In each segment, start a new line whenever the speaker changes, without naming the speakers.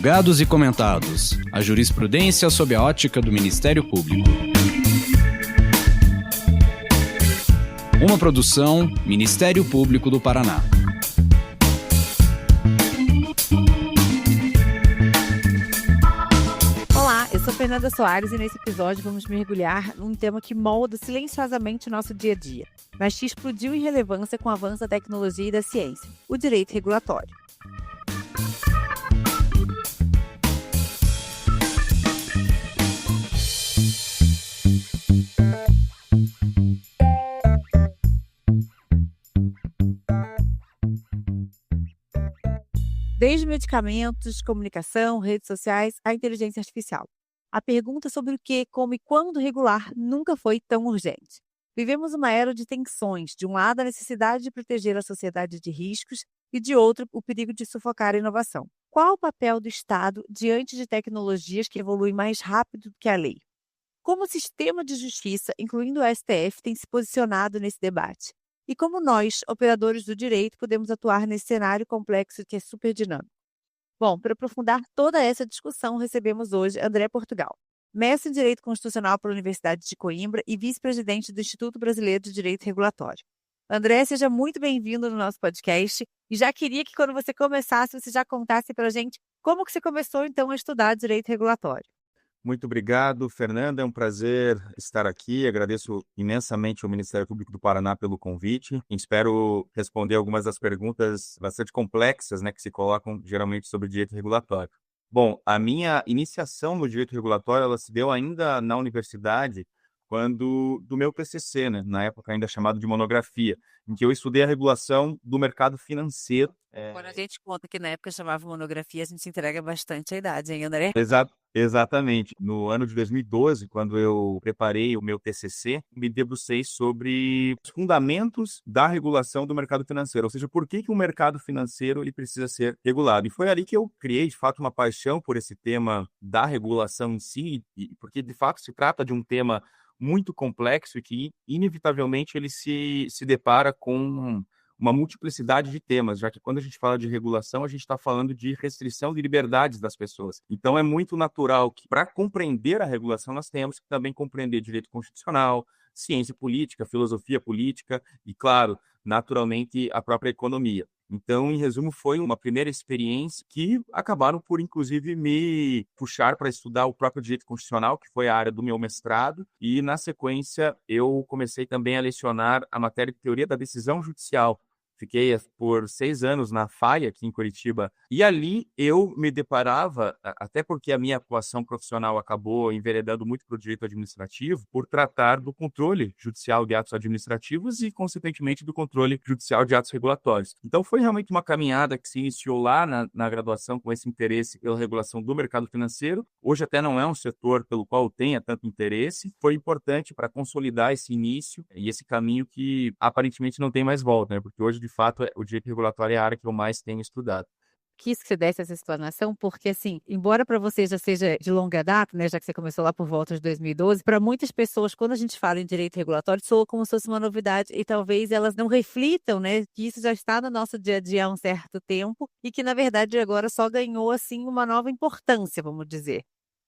Julgados e comentados. A jurisprudência sob a ótica do Ministério Público. Uma produção Ministério Público do Paraná.
Olá, eu sou Fernanda Soares e nesse episódio vamos mergulhar num tema que molda silenciosamente o nosso dia a dia, mas que explodiu em relevância com o avanço da tecnologia e da ciência, o direito regulatório. Desde medicamentos, comunicação, redes sociais, à inteligência artificial. A pergunta sobre o que, como e quando regular nunca foi tão urgente. Vivemos uma era de tensões, de um lado a necessidade de proteger a sociedade de riscos e de outro o perigo de sufocar a inovação. Qual o papel do Estado diante de tecnologias que evoluem mais rápido do que a lei? Como o sistema de justiça, incluindo o STF, tem se posicionado nesse debate? E como nós, operadores do direito, podemos atuar nesse cenário complexo que é super dinâmico? Bom, para aprofundar toda essa discussão, recebemos hoje André Portugal, mestre em Direito Constitucional pela Universidade de Coimbra e vice-presidente do Instituto Brasileiro de Direito Regulatório. André, seja muito bem-vindo no nosso podcast e já queria que quando você começasse, você já contasse para a gente como que você começou então a estudar Direito Regulatório.
Muito obrigado, Fernanda. É um prazer estar aqui. Agradeço imensamente ao Ministério Público do Paraná pelo convite. Espero responder algumas das perguntas bastante complexas, que se colocam geralmente sobre direito regulatório. Bom, a minha iniciação no direito regulatório ela se deu ainda na universidade, do meu TCC, na época ainda chamado de monografia, em que eu estudei a regulação do mercado financeiro.
Quando a gente conta que na época chamava monografia, a gente entrega bastante a idade, hein, André?
Exatamente. No ano de 2012, quando eu preparei o meu TCC, me debrucei sobre os fundamentos da regulação do mercado financeiro, ou seja, por que o mercado financeiro ele precisa ser regulado. E foi ali que eu criei, de fato, uma paixão por esse tema da regulação em si, porque, de fato, se trata de um tema muito complexo e que, inevitavelmente, ele se depara com uma multiplicidade de temas, já que quando a gente fala de regulação, a gente está falando de restrição de liberdades das pessoas. Então, é muito natural que, para compreender a regulação, nós temos que também compreender direito constitucional, ciência política, filosofia política e, claro, naturalmente, a própria economia. Então, em resumo, foi uma primeira experiência que acabaram por, inclusive, me puxar para estudar o próprio direito constitucional, que foi a área do meu mestrado, e, na sequência, eu comecei também a lecionar a matéria de teoria da decisão judicial. Fiquei por 6 anos na FAI, aqui em Curitiba, e ali eu me deparava, até porque a minha atuação profissional acabou enveredando muito para o direito administrativo, por tratar do controle judicial de atos administrativos e, consequentemente, do controle judicial de atos regulatórios. Então, foi realmente uma caminhada que se iniciou lá na graduação com esse interesse pela regulação do mercado financeiro. Hoje até não é um setor pelo qual eu tenha tanto interesse. Foi importante para consolidar esse início e esse caminho que aparentemente não tem mais volta, porque hoje, de fato, o direito regulatório é a área que eu mais tenho estudado.
Quis que você desse essa explanação, porque, assim, embora para você já seja de longa data, já que você começou lá por volta de 2012, para muitas pessoas, quando a gente fala em direito regulatório, soa como se fosse uma novidade e talvez elas não reflitam, que isso já está no nosso dia a dia há um certo tempo e que, na verdade, agora só ganhou, assim, uma nova importância, vamos dizer.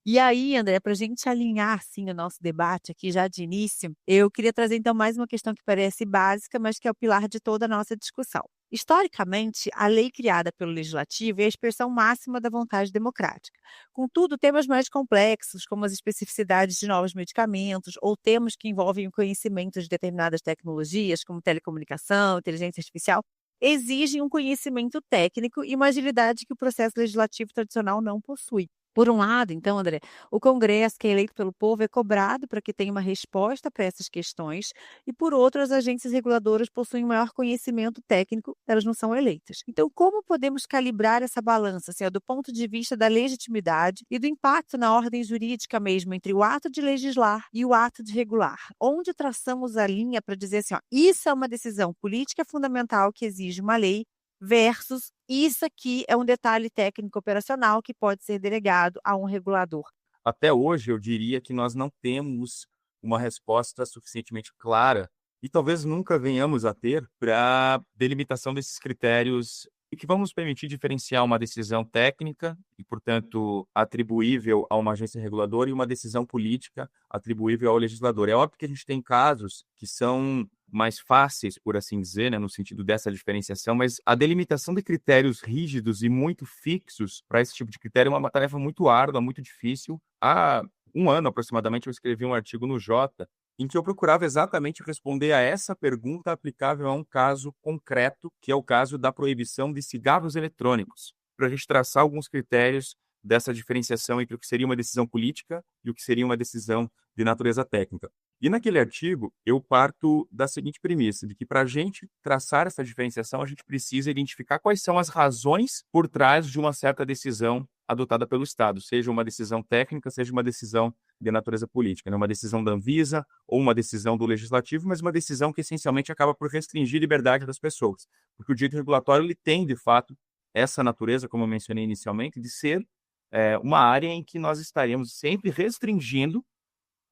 E aí, André, para a gente alinhar, assim, o nosso debate aqui já de início, eu queria trazer, então, mais uma questão que parece básica, mas que é o pilar de toda a nossa discussão. Historicamente, a lei criada pelo Legislativo é a expressão máxima da vontade democrática. Contudo, temas mais complexos, como as especificidades de novos medicamentos ou temas que envolvem o conhecimento de determinadas tecnologias, como telecomunicação, inteligência artificial, exigem um conhecimento técnico e uma agilidade que o processo legislativo tradicional não possui. Por um lado, então, André, o Congresso, que é eleito pelo povo, é cobrado para que tenha uma resposta para essas questões, e por outro, as agências reguladoras possuem maior conhecimento técnico, elas não são eleitas. Então, como podemos calibrar essa balança, do ponto de vista da legitimidade e do impacto na ordem jurídica mesmo, entre o ato de legislar e o ato de regular? Onde traçamos a linha para dizer assim, isso é uma decisão política fundamental que exige uma lei, versus isso aqui é um detalhe técnico operacional que pode ser delegado a um regulador.
Até hoje, eu diria que nós não temos uma resposta suficientemente clara e talvez nunca venhamos a ter para delimitação desses critérios e que vão nos permitir diferenciar uma decisão técnica e, portanto, atribuível a uma agência reguladora e uma decisão política atribuível ao legislador. É óbvio que a gente tem casos que são mais fáceis, por assim dizer, né, no sentido dessa diferenciação, mas a delimitação de critérios rígidos e muito fixos para esse tipo de critério é uma tarefa muito árdua, muito difícil. Há um ano, aproximadamente, eu escrevi um artigo no Jota em que eu procurava exatamente responder a essa pergunta aplicável a um caso concreto, que é o caso da proibição de cigarros eletrônicos, para a gente traçar alguns critérios dessa diferenciação entre o que seria uma decisão política e o que seria uma decisão de natureza técnica. E naquele artigo, eu parto da seguinte premissa, de que para a gente traçar essa diferenciação, a gente precisa identificar quais são as razões por trás de uma certa decisão adotada pelo Estado, seja uma decisão técnica, seja uma decisão de natureza política, né? Uma decisão da Anvisa ou uma decisão do Legislativo, mas uma decisão que essencialmente acaba por restringir a liberdade das pessoas. Porque o direito regulatório ele tem, de fato, essa natureza, como eu mencionei inicialmente, de ser uma área em que nós estaremos sempre restringindo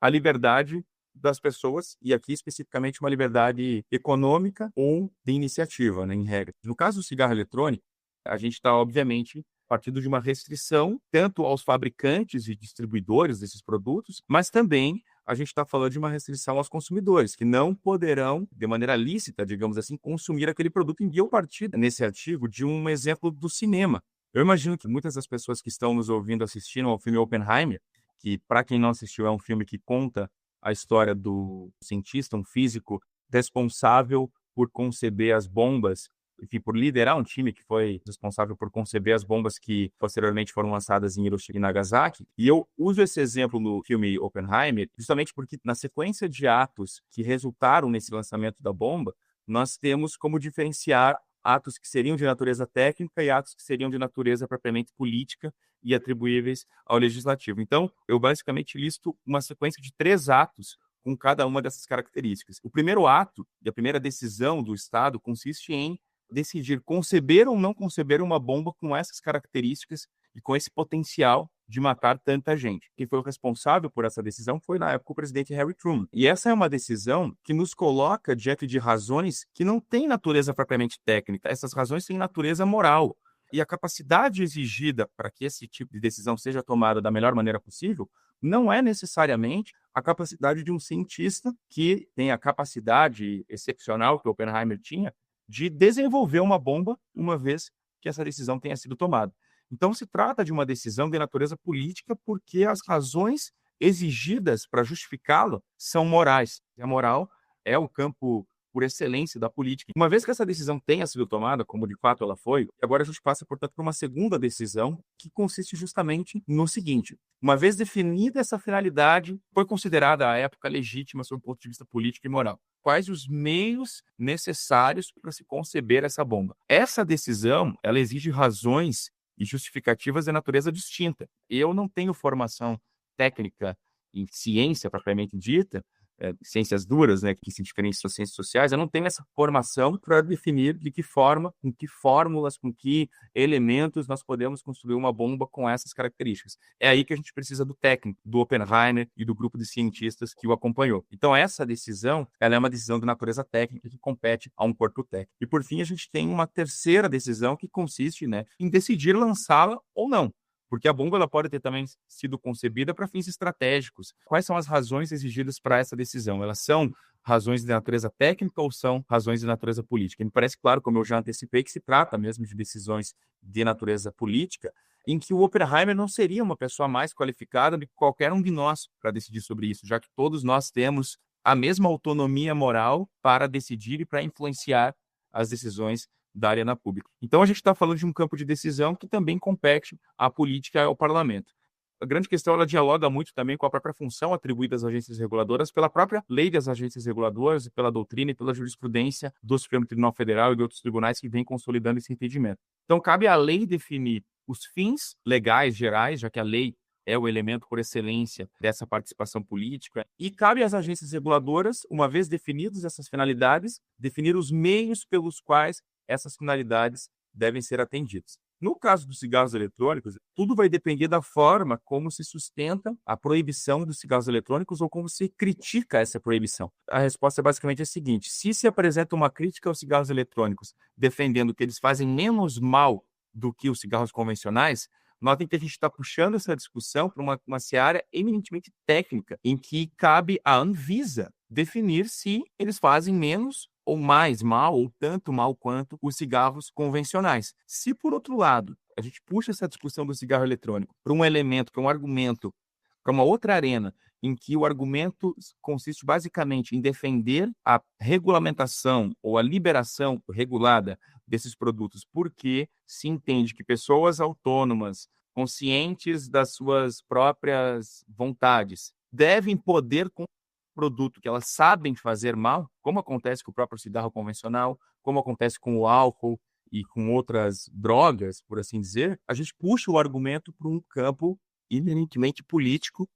a liberdade das pessoas, e aqui especificamente uma liberdade econômica ou de iniciativa, né, em regra. No caso do cigarro eletrônico, a gente está, obviamente, partindo de uma restrição tanto aos fabricantes e distribuidores desses produtos, mas também a gente está falando de uma restrição aos consumidores, que não poderão, de maneira lícita, digamos assim, consumir aquele produto. E eu parti nesse artigo de um exemplo do cinema. Eu imagino que muitas das pessoas que estão nos ouvindo assistiram ao filme Oppenheimer, que, para quem não assistiu, é um filme que conta a história do cientista, um físico responsável por conceber as bombas, enfim, por liderar um time que foi responsável por conceber as bombas que posteriormente foram lançadas em Hiroshima e Nagasaki. E eu uso esse exemplo no filme Oppenheimer justamente porque, na sequência de atos que resultaram nesse lançamento da bomba, nós temos como diferenciar atos que seriam de natureza técnica e atos que seriam de natureza propriamente política e atribuíveis ao legislativo. Então, eu basicamente listo uma sequência de 3 atos com cada uma dessas características. O primeiro ato e a primeira decisão do Estado consiste em decidir conceber ou não conceber uma bomba com essas características e com esse potencial de matar tanta gente. Quem foi o responsável por essa decisão foi, na época, o presidente Harry Truman. E essa é uma decisão que nos coloca diante de razões que não têm natureza propriamente técnica. Essas razões têm natureza moral. E a capacidade exigida para que esse tipo de decisão seja tomada da melhor maneira possível não é necessariamente a capacidade de um cientista que tem a capacidade excepcional que Oppenheimer tinha de desenvolver uma bomba uma vez que essa decisão tenha sido tomada. Então, se trata de uma decisão de natureza política porque as razões exigidas para justificá-la são morais. E a moral é o campo por excelência da política. Uma vez que essa decisão tenha sido tomada, como de fato ela foi, agora a gente passa, portanto, por uma segunda decisão que consiste justamente no seguinte: uma vez definida essa finalidade, foi considerada à época legítima sob o ponto de vista político e moral. Quais os meios necessários para se conceber essa bomba? Essa decisão, ela exige razões e justificativas de natureza distinta. Eu não tenho formação técnica em ciência propriamente dita, ciências duras, né, que se diferenciam das ciências sociais. Eu não tenho essa formação para definir de que forma, com que fórmulas, com que elementos nós podemos construir uma bomba com essas características. É aí que a gente precisa do técnico, do Oppenheimer e do grupo de cientistas que o acompanhou. Então, essa decisão, ela é uma decisão de natureza técnica que compete a um corpo técnico. E, por fim, a gente tem uma terceira decisão que consiste, né, em decidir lançá-la ou não. Porque a bomba ela pode ter também sido concebida para fins estratégicos. Quais são as razões exigidas para essa decisão? Elas são razões de natureza técnica ou são razões de natureza política? Me parece claro, como eu já antecipei, que se trata mesmo de decisões de natureza política, em que o Oppenheimer não seria uma pessoa mais qualificada do que qualquer um de nós para decidir sobre isso, já que todos nós temos a mesma autonomia moral para decidir e para influenciar as decisões da arena pública. Então, a gente está falando de um campo de decisão que também compete à política e ao parlamento. A grande questão, ela dialoga muito também com a própria função atribuída às agências reguladoras pela própria lei das agências reguladoras, pela doutrina e pela jurisprudência do Supremo Tribunal Federal e de outros tribunais que vêm consolidando esse entendimento. Então, cabe à lei definir os fins legais gerais, já que a lei é o elemento por excelência dessa participação política, e cabe às agências reguladoras, uma vez definidas essas finalidades, definir os meios pelos quais essas finalidades devem ser atendidas. No caso dos cigarros eletrônicos, tudo vai depender da forma como se sustenta a proibição dos cigarros eletrônicos ou como se critica essa proibição. A resposta é basicamente a seguinte: se apresenta uma crítica aos cigarros eletrônicos, defendendo que eles fazem menos mal do que os cigarros convencionais, notem que a gente está puxando essa discussão para uma seara eminentemente técnica, em que cabe à Anvisa definir se eles fazem menos ou mais mal, ou tanto mal quanto os cigarros convencionais. Se, por outro lado, a gente puxa essa discussão do cigarro eletrônico para um elemento, para um argumento, para uma outra arena, em que o argumento consiste basicamente em defender a regulamentação ou a liberação regulada desses produtos, porque se entende que pessoas autônomas, conscientes das suas próprias vontades, devem poder comprar um produto que elas sabem fazer mal, como acontece com o próprio cigarro convencional, como acontece com o álcool e com outras drogas, por assim dizer, a gente puxa o argumento para um campo eminentemente político.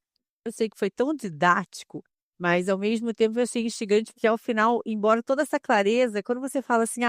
Eu sei que foi tão didático, mas ao mesmo tempo eu achei instigante, porque ao final, embora toda essa clareza, quando você fala assim,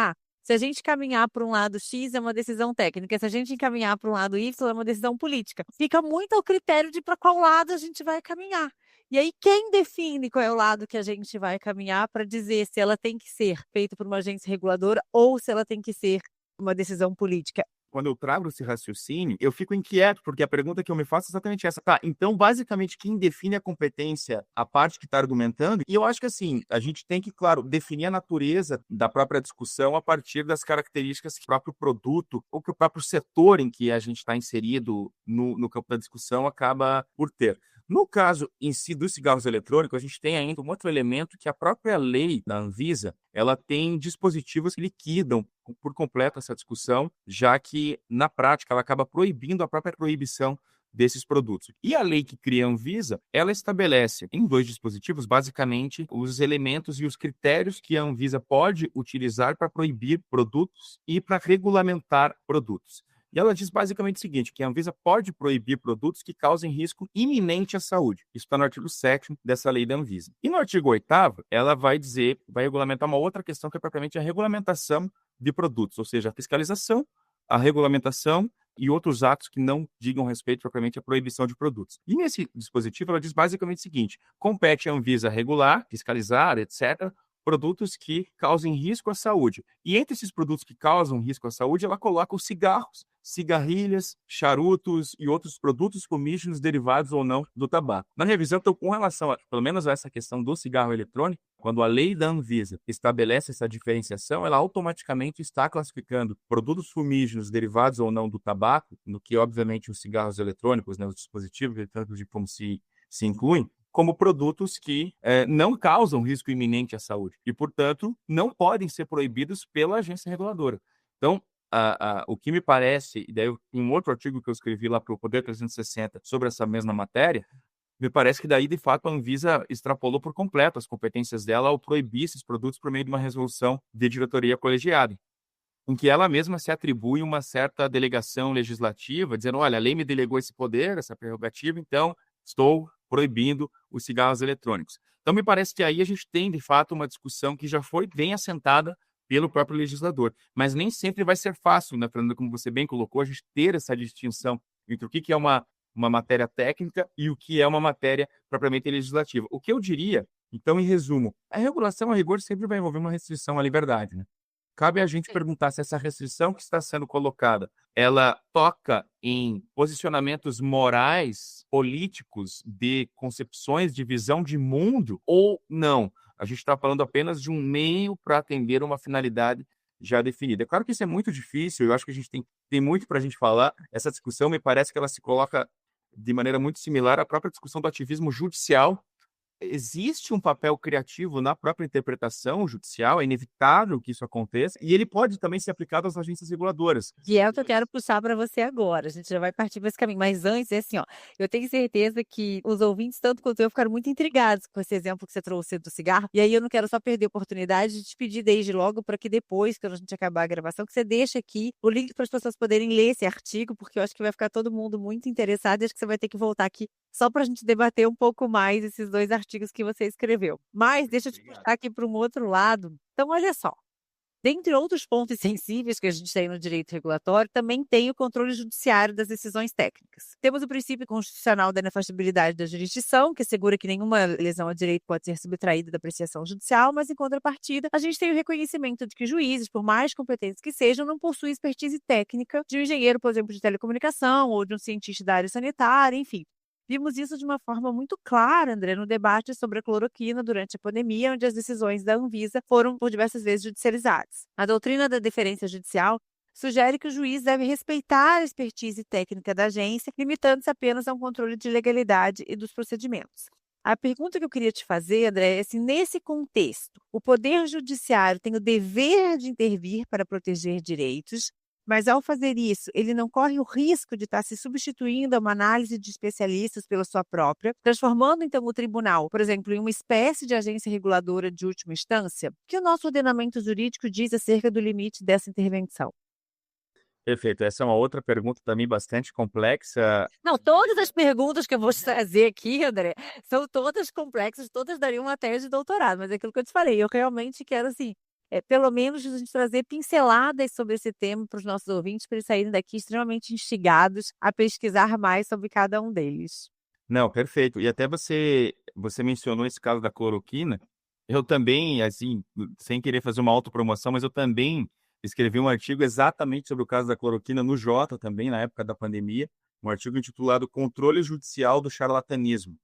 se a gente caminhar para um lado X é uma decisão técnica, se a gente encaminhar para um lado Y é uma decisão política. Fica muito ao critério de para qual lado a gente vai caminhar. E aí, quem define qual é o lado que a gente vai caminhar para dizer se ela tem que ser feita por uma agência reguladora ou se ela tem que ser uma decisão política?
Quando eu trago esse raciocínio, eu fico inquieto, porque a pergunta que eu me faço é exatamente essa. Tá, então, basicamente, quem define a competência, a parte que está argumentando, e eu acho que, assim, a gente tem que, claro, definir a natureza da própria discussão a partir das características que o próprio produto ou que o próprio setor em que a gente está inserido no campo da discussão acaba por ter. No caso em si dos cigarros eletrônicos, a gente tem ainda um outro elemento que a própria lei da Anvisa, ela tem dispositivos que liquidam por completo essa discussão, já que, na prática, ela acaba proibindo a própria proibição desses produtos. E a lei que cria a Anvisa, ela estabelece em 2 dispositivos, basicamente, os elementos e os critérios que a Anvisa pode utilizar para proibir produtos e para regulamentar produtos. E ela diz basicamente o seguinte, que a Anvisa pode proibir produtos que causem risco iminente à saúde. Isso está no artigo 7º dessa lei da Anvisa. E no artigo 8º, ela vai regulamentar uma outra questão que é propriamente a regulamentação de produtos, ou seja, a fiscalização, a regulamentação e outros atos que não digam respeito propriamente à proibição de produtos. E nesse dispositivo, ela diz basicamente o seguinte, compete à Anvisa regular, fiscalizar, etc., produtos que causem risco à saúde. E entre esses produtos que causam risco à saúde, ela coloca os cigarros, cigarrilhas, charutos e outros produtos fumígenos derivados ou não do tabaco. Na revisão, então, com relação, pelo menos a essa questão do cigarro eletrônico, quando a lei da Anvisa estabelece essa diferenciação, ela automaticamente está classificando produtos fumígenos derivados ou não do tabaco, no que, obviamente, os cigarros eletrônicos, os dispositivos, tanto de como se incluem, como produtos que não causam risco iminente à saúde e, portanto, não podem ser proibidos pela agência reguladora. Então, o que me parece, e daí um outro artigo que eu escrevi lá para o Poder 360 sobre essa mesma matéria, me parece que daí, de fato, a Anvisa extrapolou por completo as competências dela ao proibir esses produtos por meio de uma resolução de diretoria colegiada, em que ela mesma se atribui uma certa delegação legislativa, dizendo, olha, a lei me delegou esse poder, essa prerrogativa, então estou proibindo os cigarros eletrônicos. Então, me parece que aí a gente tem, de fato, uma discussão que já foi bem assentada pelo próprio legislador. Mas nem sempre vai ser fácil, né, Fernanda, como você bem colocou, a gente ter essa distinção entre o que é uma matéria técnica e o que é uma matéria propriamente legislativa. O que eu diria, então, em resumo, a regulação, a rigor, sempre vai envolver uma restrição à liberdade, né? Cabe a gente perguntar se essa restrição que está sendo colocada, ela toca em posicionamentos morais, políticos, de concepções de visão de mundo ou não. A gente está falando apenas de um meio para atender uma finalidade já definida. É claro que isso é muito difícil, eu acho que a gente tem muito para a gente falar. Essa discussão me parece que ela se coloca de maneira muito similar à própria discussão do ativismo judicial. Existe um papel criativo na própria interpretação judicial, é inevitável que isso aconteça, e ele pode também ser aplicado às agências reguladoras.
E é o que eu quero puxar para você agora, a gente já vai partir para esse caminho, mas antes, é assim, eu tenho certeza que os ouvintes, tanto quanto eu, ficaram muito intrigados com esse exemplo que você trouxe do cigarro, e aí eu não quero só perder a oportunidade de te pedir desde logo para que depois, quando a gente acabar a gravação, que você deixe aqui o link para as pessoas poderem ler esse artigo, porque eu acho que vai ficar todo mundo muito interessado, e acho que você vai ter que voltar aqui só para a gente debater um pouco mais esses 2 artigos que você escreveu. Mas deixa eu te puxar aqui para um outro lado. Então, olha só. Dentre outros pontos sensíveis que a gente tem no direito regulatório, também tem o controle judiciário das decisões técnicas. Temos o princípio constitucional da inafastabilidade da jurisdição, que assegura que nenhuma lesão ao direito pode ser subtraída da apreciação judicial, mas em contrapartida, a gente tem o reconhecimento de que juízes, por mais competentes que sejam, não possuem expertise técnica de um engenheiro, por exemplo, de telecomunicação ou de um cientista da área sanitária, enfim. Vimos isso de uma forma muito clara, André, no debate sobre a cloroquina durante a pandemia, onde as decisões da Anvisa foram por diversas vezes judicializadas. A doutrina da deferência judicial sugere que o juiz deve respeitar a expertise técnica da agência, limitando-se apenas a um controle de legalidade e dos procedimentos. A pergunta que eu queria te fazer, André, é se nesse contexto, o Poder Judiciário tem o dever de intervir para proteger direitos, mas ao fazer isso, ele não corre o risco de estar se substituindo a uma análise de especialistas pela sua própria, transformando então o tribunal, por exemplo, em uma espécie de agência reguladora de última instância? O que o nosso ordenamento jurídico diz acerca do limite dessa intervenção?
Perfeito. Essa é uma outra pergunta também bastante complexa.
Não, todas as perguntas que eu vou te trazer aqui, André, são todas complexas, todas dariam uma tese de doutorado, mas é aquilo que eu te falei, eu realmente quero, assim, pelo menos a gente trazer pinceladas sobre esse tema para os nossos ouvintes, para eles saírem daqui extremamente instigados a pesquisar mais sobre cada um deles.
Não, perfeito. E até você mencionou esse caso da cloroquina. Eu também, assim, sem querer fazer uma autopromoção, mas eu também escrevi um artigo exatamente sobre o caso da cloroquina no Jota também, na época da pandemia, um artigo intitulado Controle Judicial do Charlatanismo,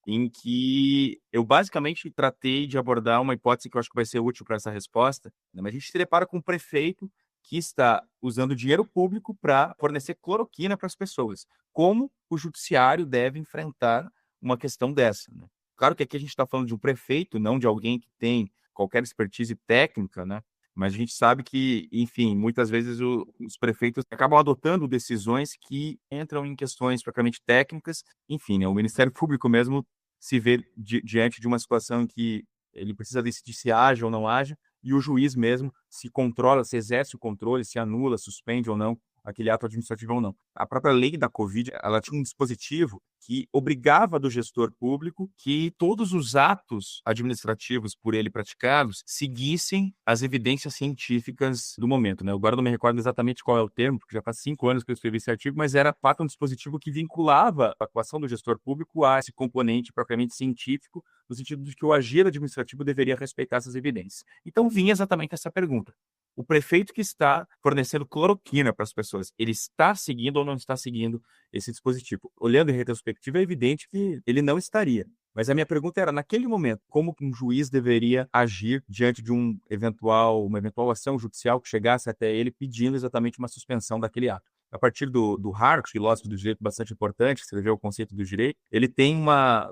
em que eu basicamente tratei de abordar uma hipótese que eu acho que vai ser útil para essa resposta, né? Mas a gente se depara com um prefeito que está usando dinheiro público para fornecer cloroquina para as pessoas. Como o judiciário deve enfrentar uma questão dessa, né? Claro que aqui a gente está falando de um prefeito, não de alguém que tem qualquer expertise técnica, né? Mas a gente sabe que, enfim, muitas vezes os prefeitos acabam adotando decisões que entram em questões propriamente técnicas. Enfim, né? O Ministério Público mesmo se vê diante de uma situação em que ele precisa decidir se age ou não age, e o juiz mesmo se controla, se exerce o controle, se anula, suspende ou não aquele ato administrativo ou não. A própria lei da Covid, ela tinha um dispositivo que obrigava do gestor público que todos os atos administrativos por ele praticados seguissem as evidências científicas do momento, né? Agora não me recordo exatamente qual é o termo, porque já faz 5 anos que eu escrevi esse artigo, mas era fato um dispositivo que vinculava a atuação do gestor público a esse componente propriamente científico, no sentido de que o agir administrativo deveria respeitar essas evidências. Então vinha exatamente essa pergunta. O prefeito que está fornecendo cloroquina para as pessoas, ele está seguindo ou não está seguindo esse dispositivo? Olhando em retrospectiva, é evidente que ele não estaria. Mas a minha pergunta era, naquele momento, como um juiz deveria agir diante de uma eventual ação judicial que chegasse até ele pedindo exatamente uma suspensão daquele ato? A partir do Hartz, filósofo do direito bastante importante, que escreveu o conceito do direito, ele tem uma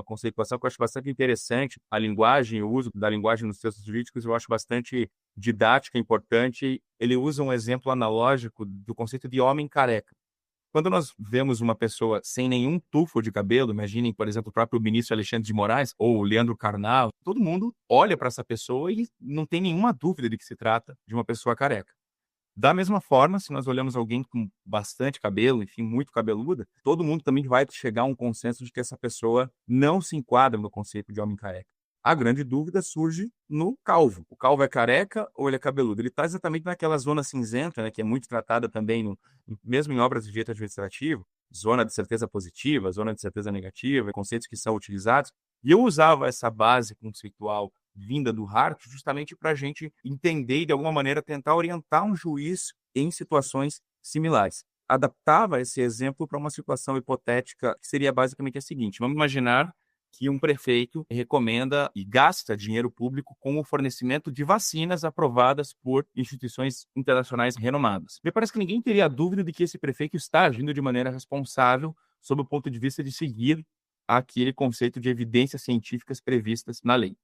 conceituação que eu acho bastante interessante. A linguagem, o uso da linguagem nos textos jurídicos, eu acho bastante didática, importante. Ele usa um exemplo analógico do conceito de homem careca. Quando nós vemos uma pessoa sem nenhum tufo de cabelo, imaginem, por exemplo, o próprio ministro Alexandre de Moraes ou o Leandro Carnal, todo mundo olha para essa pessoa e não tem nenhuma dúvida de que se trata de uma pessoa careca. Da mesma forma, se nós olhamos alguém com bastante cabelo, enfim, muito cabeluda, todo mundo também vai chegar a um consenso de que essa pessoa não se enquadra no conceito de homem careca. A grande dúvida surge no calvo. O calvo é careca ou ele é cabeludo? Ele está exatamente naquela zona cinzenta, né, que é muito tratada também, mesmo em obras de direito administrativo, zona de certeza positiva, zona de certeza negativa, conceitos que são utilizados. E eu usava essa base conceitual vinda do Hart justamente para a gente entender e, de alguma maneira, tentar orientar um juiz em situações similares. Adaptava esse exemplo para uma situação hipotética que seria basicamente a seguinte. Vamos imaginar que um prefeito recomenda e gasta dinheiro público com o fornecimento de vacinas aprovadas por instituições internacionais renomadas. Me parece que ninguém teria dúvida de que esse prefeito está agindo de maneira responsável sob o ponto de vista de seguir aquele conceito de evidências científicas previstas na lei.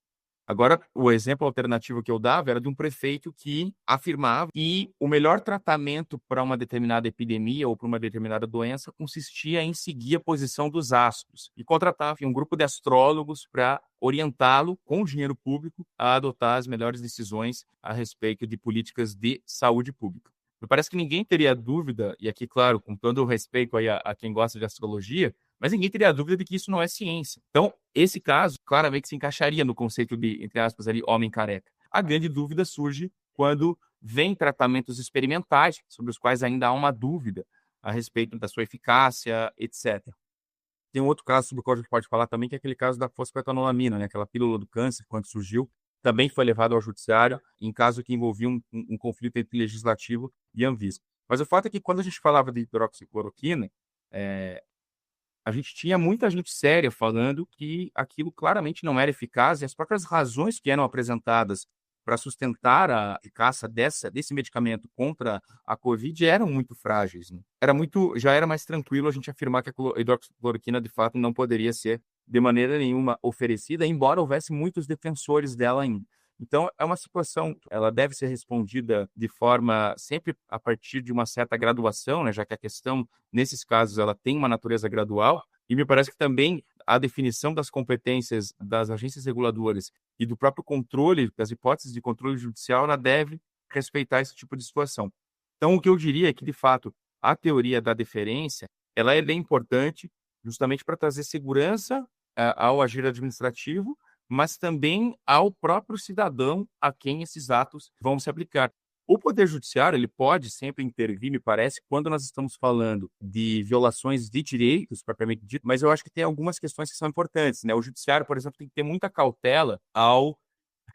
Agora, o exemplo alternativo que eu dava era de um prefeito que afirmava que o melhor tratamento para uma determinada epidemia ou para uma determinada doença consistia em seguir a posição dos astros e contratava um grupo de astrólogos para orientá-lo, com dinheiro público, a adotar as melhores decisões a respeito de políticas de saúde pública. Me parece que ninguém teria dúvida, e aqui, claro, com todo o respeito aí a quem gosta de astrologia, mas ninguém teria dúvida de que isso não é ciência. Então, esse caso claramente se encaixaria no conceito de, entre aspas, ali, homem careca. A grande dúvida surge quando vem tratamentos experimentais, sobre os quais ainda há uma dúvida a respeito da sua eficácia, etc. Tem um outro caso sobre o qual a gente pode falar também, que é aquele caso da fosfetanolamina, né? Aquela pílula do câncer, quando surgiu, também foi levado ao judiciário, em caso que envolvia um conflito entre legislativo e Anvisa. Mas o fato é que quando a gente falava de hidroxicloroquina, a gente tinha muita gente séria falando que aquilo claramente não era eficaz, e as próprias razões que eram apresentadas para sustentar a eficácia desse medicamento contra a Covid eram muito frágeis, né? Já era mais tranquilo a gente afirmar que a hidroxicloroquina de fato não poderia ser de maneira nenhuma oferecida, embora houvesse muitos defensores dela ainda. Então, é uma situação, ela deve ser respondida de forma sempre a partir de uma certa graduação, né? Já que a questão, nesses casos, ela tem uma natureza gradual, e me parece que também a definição das competências das agências reguladoras e do próprio controle, das hipóteses de controle judicial, ela deve respeitar esse tipo de situação. Então, o que eu diria é que, de fato, a teoria da deferência, ela é bem importante justamente para trazer segurança ao agir administrativo, mas também ao próprio cidadão a quem esses atos vão se aplicar. O Poder Judiciário, ele pode sempre intervir, me parece, quando nós estamos falando de violações de direitos, propriamente dito, mas eu acho que tem algumas questões que são importantes, né? O Judiciário, por exemplo, tem que ter muita cautela ao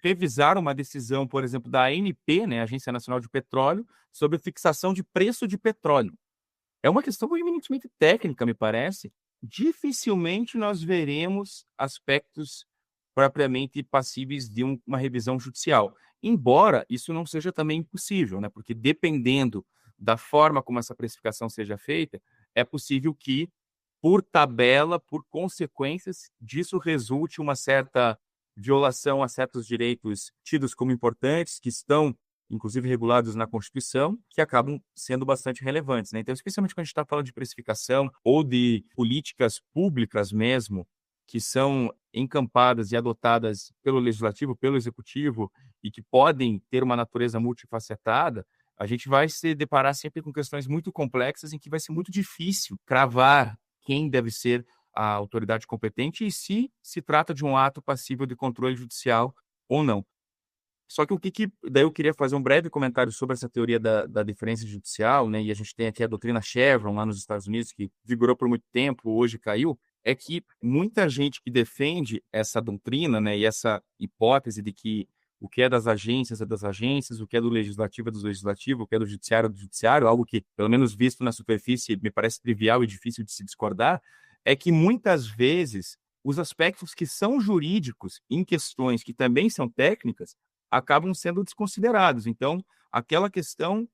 revisar uma decisão, por exemplo, da ANP, né, Agência Nacional de Petróleo, sobre fixação de preço de petróleo. É uma questão eminentemente técnica, me parece. Dificilmente nós veremos aspectos propriamente passíveis de uma revisão judicial. Embora isso não seja também impossível, né? Porque dependendo da forma como essa precificação seja feita, é possível que, por tabela, por consequências, disso resulte uma certa violação a certos direitos tidos como importantes, que estão, inclusive, regulados na Constituição, que acabam sendo bastante relevantes, né? Então, especialmente quando a gente está falando de precificação ou de políticas públicas mesmo, que são encampadas e adotadas pelo Legislativo, pelo Executivo, e que podem ter uma natureza multifacetada, a gente vai se deparar sempre com questões muito complexas em que vai ser muito difícil cravar quem deve ser a autoridade competente e se trata de um ato passível de controle judicial ou não. Só que daí eu queria fazer um breve comentário sobre essa teoria da deferência judicial, né? E a gente tem aqui a doutrina Chevron lá nos Estados Unidos, que vigorou por muito tempo, hoje caiu. É que muita gente que defende essa doutrina, né, e essa hipótese de que o que é das agências é das agências, o que é do legislativo é do legislativo, o que é do judiciário é do judiciário, algo que, pelo menos visto na superfície, me parece trivial e difícil de se discordar, é que muitas vezes os aspectos que são jurídicos em questões que também são técnicas acabam sendo desconsiderados. Então, aquela questão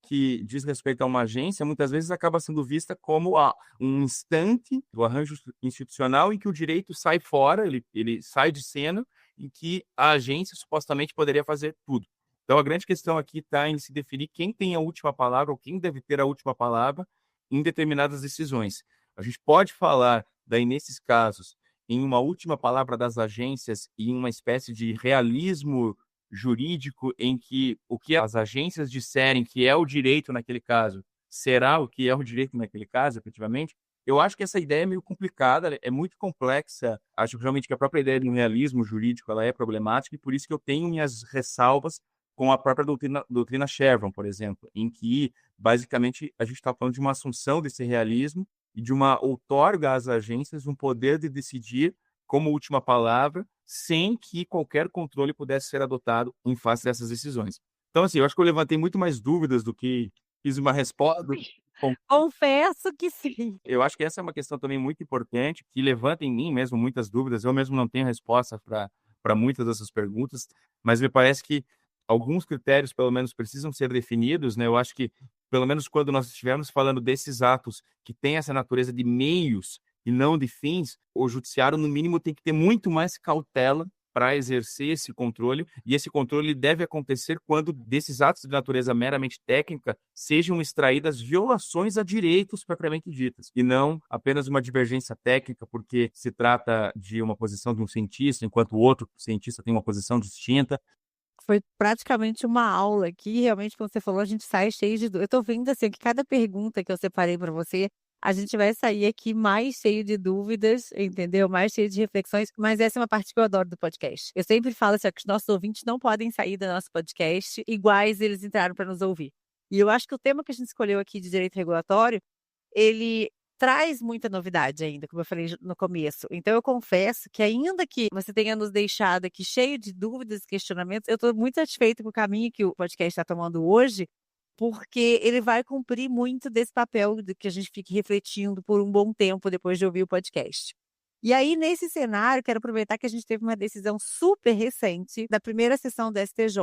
que diz respeito a uma agência, muitas vezes acaba sendo vista como um instante do arranjo institucional em que o direito sai fora, ele sai de cena, e que a agência supostamente poderia fazer tudo. Então, a grande questão aqui está em se definir quem tem a última palavra ou quem deve ter a última palavra em determinadas decisões. A gente pode falar, daí, nesses casos, em uma última palavra das agências e em uma espécie de realismo jurídico em que o que as agências disserem que é o direito naquele caso será o que é o direito naquele caso, efetivamente. Eu acho que essa ideia é meio complicada, é muito complexa. Acho realmente que a própria ideia de um realismo jurídico ela é problemática e por isso que eu tenho minhas ressalvas com a própria doutrina Chevron, por exemplo, em que, basicamente, a gente está falando de uma assunção desse realismo e de uma outorga às agências um poder de decidir como última palavra, sem que qualquer controle pudesse ser adotado em face dessas decisões. Então, assim, eu acho que eu levantei muito mais dúvidas do que fiz uma resposta.
Confesso que sim.
Eu acho que essa é uma questão também muito importante, que levanta em mim mesmo muitas dúvidas. Eu mesmo não tenho resposta para muitas dessas perguntas, mas me parece que alguns critérios, pelo menos, precisam ser definidos, né? Eu acho que, pelo menos quando nós estivermos falando desses atos que têm essa natureza de meios e não de fins, o judiciário, no mínimo, tem que ter muito mais cautela para exercer esse controle, e esse controle deve acontecer quando desses atos de natureza meramente técnica sejam extraídas violações a direitos propriamente ditas, e não apenas uma divergência técnica, porque se trata de uma posição de um cientista, enquanto o outro cientista tem uma posição distinta.
Foi praticamente uma aula aqui, realmente, quando você falou, a gente sai cheio de dúvida. Eu tô vendo, assim, que cada pergunta que eu separei para você, a gente vai sair aqui mais cheio de dúvidas, entendeu? Mais cheio de reflexões, mas essa é uma parte que eu adoro do podcast. Eu sempre falo assim, ó, que os nossos ouvintes não podem sair do nosso podcast iguais eles entraram para nos ouvir. E eu acho que o tema que a gente escolheu aqui de direito regulatório, ele traz muita novidade ainda, como eu falei no começo. Então, eu confesso que ainda que você tenha nos deixado aqui cheio de dúvidas e questionamentos, eu estou muito satisfeita com o caminho que o podcast está tomando hoje, porque ele vai cumprir muito desse papel de que a gente fique refletindo por um bom tempo depois de ouvir o podcast. E aí, nesse cenário, quero aproveitar que a gente teve uma decisão super recente da primeira sessão do STJ,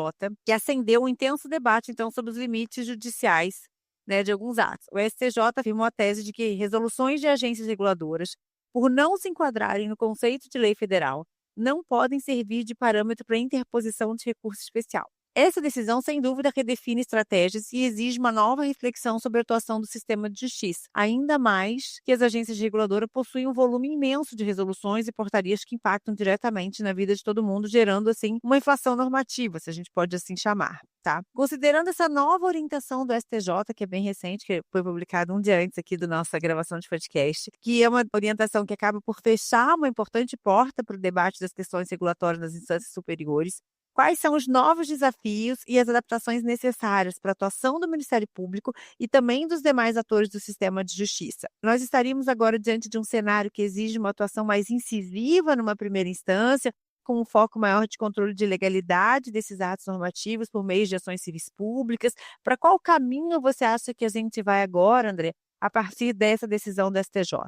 que acendeu um intenso debate, então, sobre os limites judiciais, né, de alguns atos. O STJ afirmou a tese de que resoluções de agências reguladoras, por não se enquadrarem no conceito de lei federal, não podem servir de parâmetro para interposição de recurso especial. Essa decisão, sem dúvida, redefine estratégias e exige uma nova reflexão sobre a atuação do sistema de justiça, ainda mais que as agências reguladoras possuem um volume imenso de resoluções e portarias que impactam diretamente na vida de todo mundo, gerando, assim, uma inflação normativa, se a gente pode assim chamar, tá? Considerando essa nova orientação do STJ, que é bem recente, que foi publicada um dia antes aqui da nossa gravação de podcast, que é uma orientação que acaba por fechar uma importante porta para o debate das questões regulatórias nas instâncias superiores, quais são os novos desafios e as adaptações necessárias para a atuação do Ministério Público e também dos demais atores do sistema de justiça? Nós estaríamos agora diante de um cenário que exige uma atuação mais incisiva numa primeira instância, com um foco maior de controle de legalidade desses atos normativos por meio de ações civis públicas. Para qual caminho você acha que a gente vai agora, André, a partir dessa decisão do STJ?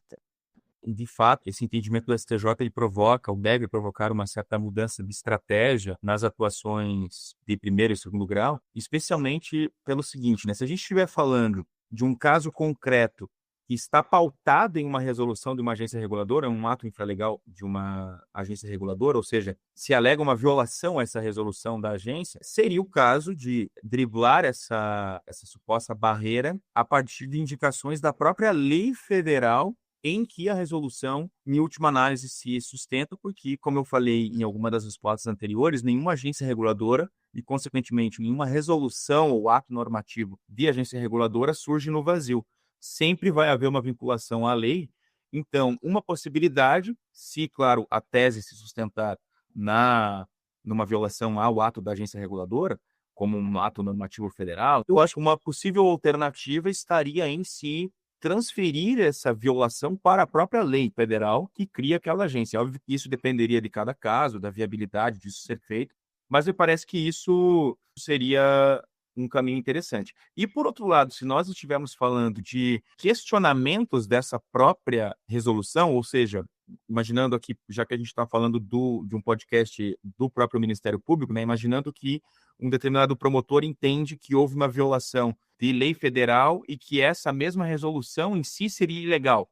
De fato, esse entendimento do STJ ele provoca, ou deve provocar, uma certa mudança de estratégia nas atuações de primeiro e segundo grau, especialmente pelo seguinte, né? Se a gente estiver falando de um caso concreto que está pautado em uma resolução de uma agência reguladora, um ato infralegal de uma agência reguladora, ou seja, se alega uma violação a essa resolução da agência, seria o caso de driblar essa suposta barreira a partir de indicações da própria lei federal em que a resolução, em última análise, se sustenta, porque, como eu falei em alguma das respostas anteriores, nenhuma agência reguladora e, consequentemente, nenhuma resolução ou ato normativo de agência reguladora surge no vazio. Sempre vai haver uma vinculação à lei. Então, uma possibilidade, se, claro, a tese se sustentar numa violação ao ato da agência reguladora, como um ato normativo federal, eu acho que uma possível alternativa estaria em si transferir essa violação para a própria lei federal que cria aquela agência. Óbvio que isso dependeria de cada caso, da viabilidade disso ser feito, mas me parece que isso seria um caminho interessante. E, por outro lado, se nós estivermos falando de questionamentos dessa própria resolução, ou seja, imaginando aqui, já que a gente está falando de um podcast do próprio Ministério Público, né, imaginando que um determinado promotor entende que houve uma violação de lei federal e que essa mesma resolução em si seria ilegal.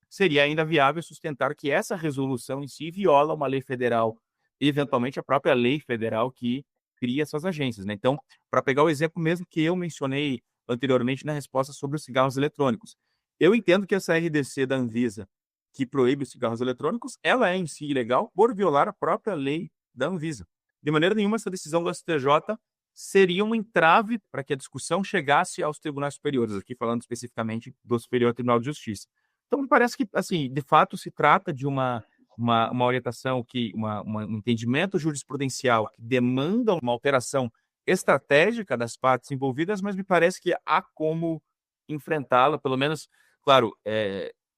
Seria ainda viável sustentar que essa resolução em si viola uma lei federal, eventualmente a própria lei federal que cria essas agências, né? Então, para pegar o exemplo mesmo que eu mencionei anteriormente na resposta sobre os cigarros eletrônicos, eu entendo que essa RDC da Anvisa, que proíbe os cigarros eletrônicos, ela é em si ilegal por violar a própria lei da Anvisa. De maneira nenhuma, essa decisão do STJ seria um entrave para que a discussão chegasse aos tribunais superiores, aqui falando especificamente do Superior Tribunal de Justiça. Então, me parece que, assim, de fato, se trata de uma orientação, um entendimento jurisprudencial que demanda uma alteração estratégica das partes envolvidas, mas me parece que há como enfrentá-la, pelo menos, claro,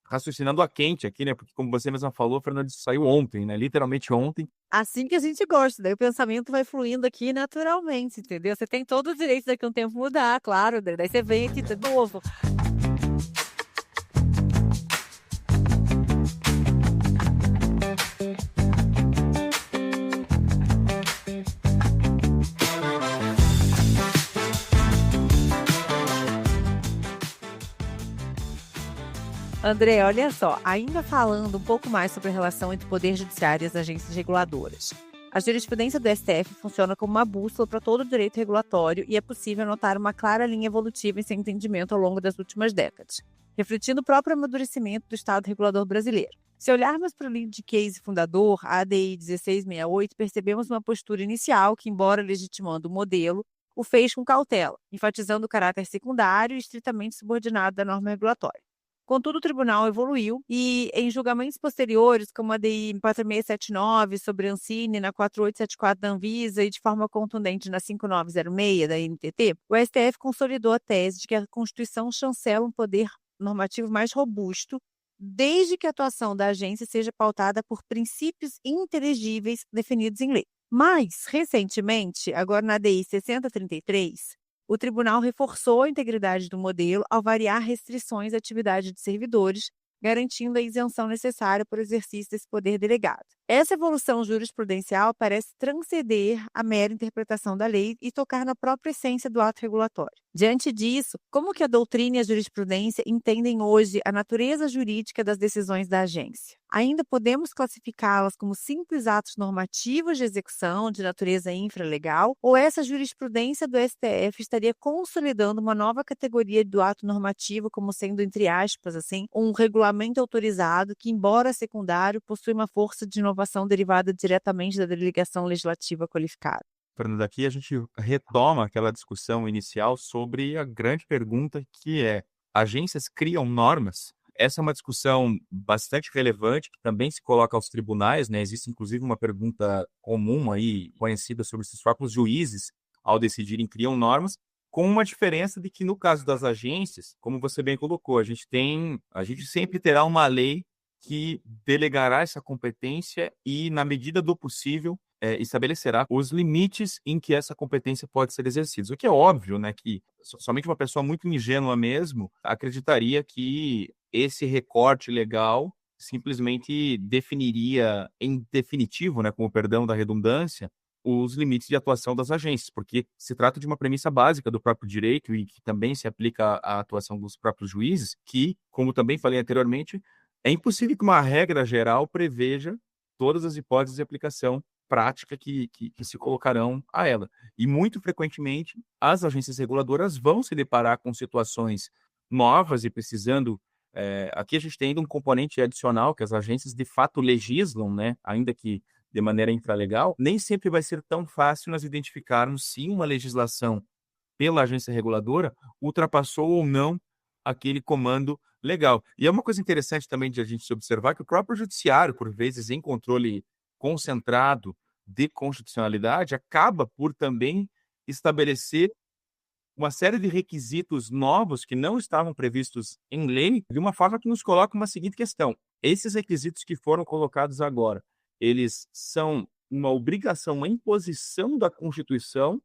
raciocinando a quente aqui, né? Porque, como você mesma falou, Fernando, isso saiu ontem, né? Literalmente ontem.
Assim que a gente gosta, daí o pensamento vai fluindo aqui naturalmente, entendeu? Você tem todo o direito daqui a um tempo mudar, claro, daí você vem aqui de novo. André, olha só, ainda falando um pouco mais sobre a relação entre o Poder Judiciário e as agências reguladoras. A jurisprudência do STF funciona como uma bússola para todo o direito regulatório e é possível notar uma clara linha evolutiva em seu entendimento ao longo das últimas décadas, refletindo o próprio amadurecimento do Estado regulador brasileiro. Se olharmos para o lead case fundador, a ADI 1668, percebemos uma postura inicial que, embora legitimando o modelo, o fez com cautela, enfatizando o caráter secundário e estritamente subordinado da norma regulatória. Contudo, o tribunal evoluiu e, em julgamentos posteriores, como a DI 4679 sobre a Ancine, na 4874 da Anvisa e de forma contundente na 5906 da NTT, o STF consolidou a tese de que a Constituição chancela um poder normativo mais robusto, desde que a atuação da agência seja pautada por princípios inteligíveis definidos em lei. Mas, recentemente, agora na DI 6033, o tribunal reforçou a integridade do modelo ao variar restrições à atividade de servidores, garantindo a isenção necessária para o exercício desse poder delegado. Essa evolução jurisprudencial parece transcender a mera interpretação da lei e tocar na própria essência do ato regulatório. Diante disso, como que a doutrina e a jurisprudência entendem hoje a natureza jurídica das decisões da agência? Ainda podemos classificá-las como simples atos normativos de execução de natureza infralegal, ou essa jurisprudência do STF estaria consolidando uma nova categoria do ato normativo como sendo, entre aspas, assim, um regulamento autorizado que, embora secundário, possui uma força de inovação derivada diretamente da delegação legislativa qualificada?
Fernando, aqui a gente retoma aquela discussão inicial sobre a grande pergunta que é: agências criam normas? Essa é uma discussão bastante relevante, que também se coloca aos tribunais, né? Existe inclusive uma pergunta comum aí, conhecida sobre se os próprios juízes, ao decidirem, criam normas, com uma diferença de que no caso das agências, como você bem colocou, a gente sempre terá uma lei que delegará essa competência e, na medida do possível, estabelecerá os limites em que essa competência pode ser exercida. O que é óbvio, né, que somente uma pessoa muito ingênua mesmo acreditaria que esse recorte legal simplesmente definiria em definitivo, né, com o perdão da redundância, os limites de atuação das agências, porque se trata de uma premissa básica do próprio direito e que também se aplica à atuação dos próprios juízes, que, como também falei anteriormente, é impossível que uma regra geral preveja todas as hipóteses de aplicação prática que se colocarão a ela. E, muito frequentemente, as agências reguladoras vão se deparar com situações novas e precisando... aqui a gente tem ainda um componente adicional, que as agências de fato legislam, né? Ainda que de maneira infralegal, nem sempre vai ser tão fácil nós identificarmos se uma legislação pela agência reguladora ultrapassou ou não aquele comando legal. E é uma coisa interessante também de a gente observar que o próprio judiciário, por vezes, em controle concentrado de constitucionalidade, acaba por também estabelecer uma série de requisitos novos que não estavam previstos em lei, de uma forma que nos coloca uma seguinte questão: esses requisitos que foram colocados agora, eles são uma obrigação, uma imposição da Constituição,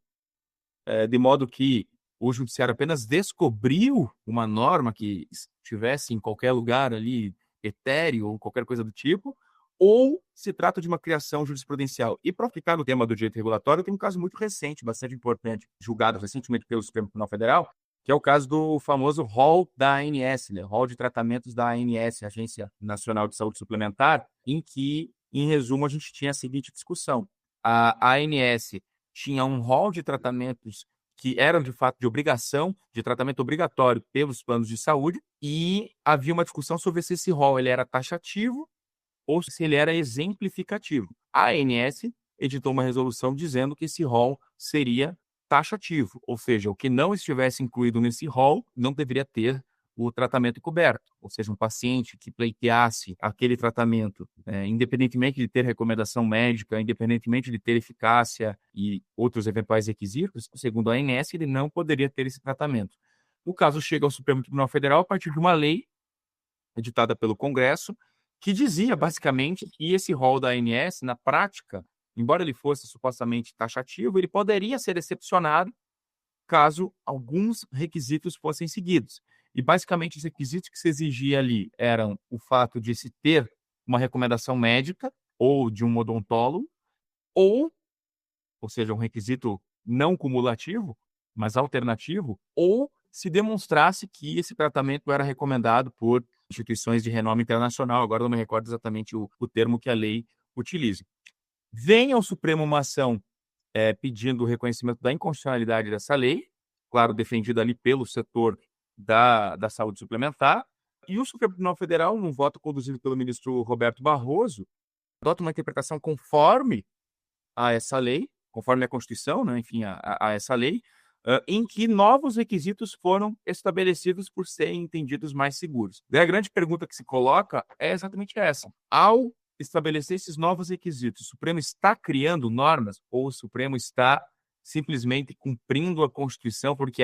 de modo que o judiciário apenas descobriu uma norma que estivesse em qualquer lugar ali, etéreo ou qualquer coisa do tipo, ou se trata de uma criação jurisprudencial. E para ficar no tema do direito regulatório, tem um caso muito recente, bastante importante, julgado recentemente pelo Supremo Tribunal Federal, que é o caso do famoso rol da ANS, né? Rol de tratamentos da ANS, Agência Nacional de Saúde Suplementar, em que, em resumo, a gente tinha a seguinte discussão. A ANS tinha um rol de tratamentos que eram, de fato, de obrigação, de tratamento obrigatório pelos planos de saúde, e havia uma discussão sobre se esse rol ele era taxativo ou se ele era exemplificativo. A ANS editou uma resolução dizendo que esse rol seria taxativo, ou seja, o que não estivesse incluído nesse rol não deveria ter o tratamento coberto, ou seja, um paciente que pleiteasse aquele tratamento, independentemente de ter recomendação médica, independentemente de ter eficácia e outros eventuais requisitos, segundo a ANS, ele não poderia ter esse tratamento. O caso chega ao Supremo Tribunal Federal a partir de uma lei editada pelo Congresso, que dizia, basicamente, que esse rol da ANS, na prática, embora ele fosse supostamente taxativo, ele poderia ser excepcionado caso alguns requisitos fossem seguidos. E, basicamente, os requisitos que se exigia ali eram o fato de se ter uma recomendação médica ou de um odontólogo, ou seja, um requisito não cumulativo, mas alternativo, ou se demonstrasse que esse tratamento era recomendado por instituições de renome internacional. Agora não me recordo exatamente o termo que a lei utiliza. Vem ao Supremo uma ação pedindo o reconhecimento da inconstitucionalidade dessa lei, claro, defendida ali pelo setor da saúde suplementar, e o Supremo Tribunal Federal, num voto conduzido pelo ministro Roberto Barroso, adota uma interpretação conforme a essa lei, conforme a Constituição, né, enfim, a essa lei, em que novos requisitos foram estabelecidos por serem entendidos mais seguros. Daí a grande pergunta que se coloca é exatamente essa. Ao estabelecer esses novos requisitos, o Supremo está criando normas ou o Supremo está simplesmente cumprindo a Constituição, porque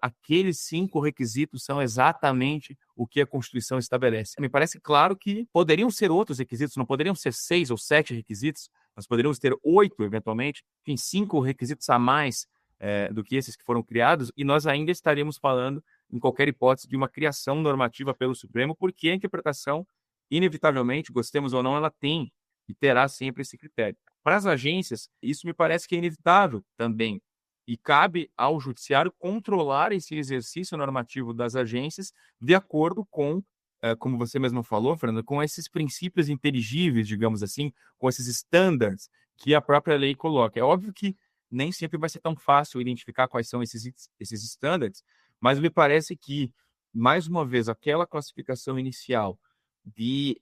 aqueles 5 requisitos são exatamente o que a Constituição estabelece? Me parece claro que poderiam ser outros requisitos, não poderiam ser 6 ou 7 requisitos, nós poderíamos ter 8, eventualmente, enfim, 5 requisitos a mais do que esses que foram criados, e nós ainda estaríamos falando, em qualquer hipótese, de uma criação normativa pelo Supremo, porque a interpretação, inevitavelmente, gostemos ou não, ela tem e terá sempre esse critério. Para as agências, isso me parece que é inevitável também, e cabe ao judiciário controlar esse exercício normativo das agências de acordo com, como você mesmo falou, Fernanda, com esses princípios inteligíveis, digamos assim, com esses standards que a própria lei coloca. É óbvio que nem sempre vai ser tão fácil identificar quais são esses standards, mas me parece que, mais uma vez, aquela classificação inicial de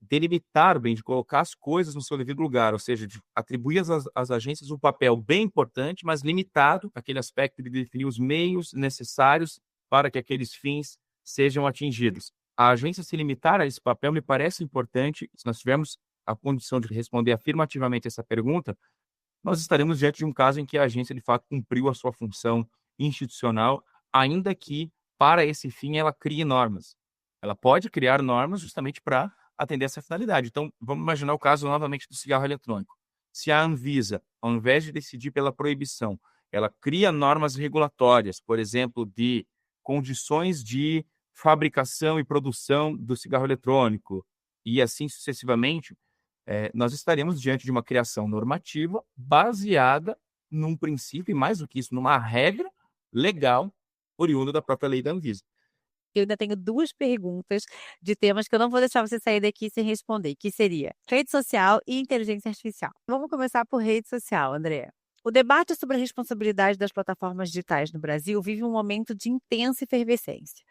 delimitar bem, de colocar as coisas no seu devido lugar, ou seja, de atribuir às agências um papel bem importante, mas limitado, aquele aspecto de definir os meios necessários para que aqueles fins sejam atingidos. A agência se limitar a esse papel me parece importante. Se nós tivermos a condição de responder afirmativamente essa pergunta, nós estaremos diante de um caso em que a agência, de fato, cumpriu a sua função institucional, ainda que, para esse fim, ela crie normas. Ela pode criar normas justamente para atender essa finalidade. Então, vamos imaginar o caso novamente do cigarro eletrônico. Se a Anvisa, ao invés de decidir pela proibição, ela cria normas regulatórias, por exemplo, de condições de fabricação e produção do cigarro eletrônico, e assim sucessivamente, nós estaremos diante de uma criação normativa baseada num princípio, e mais do que isso, numa regra legal oriunda da própria lei da Anvisa.
Eu ainda tenho 2 perguntas de temas que eu não vou deixar você sair daqui sem responder, que seria rede social e inteligência artificial. Vamos começar por rede social, André. O debate sobre a responsabilidade das plataformas digitais no Brasil vive um momento de intensa efervescência,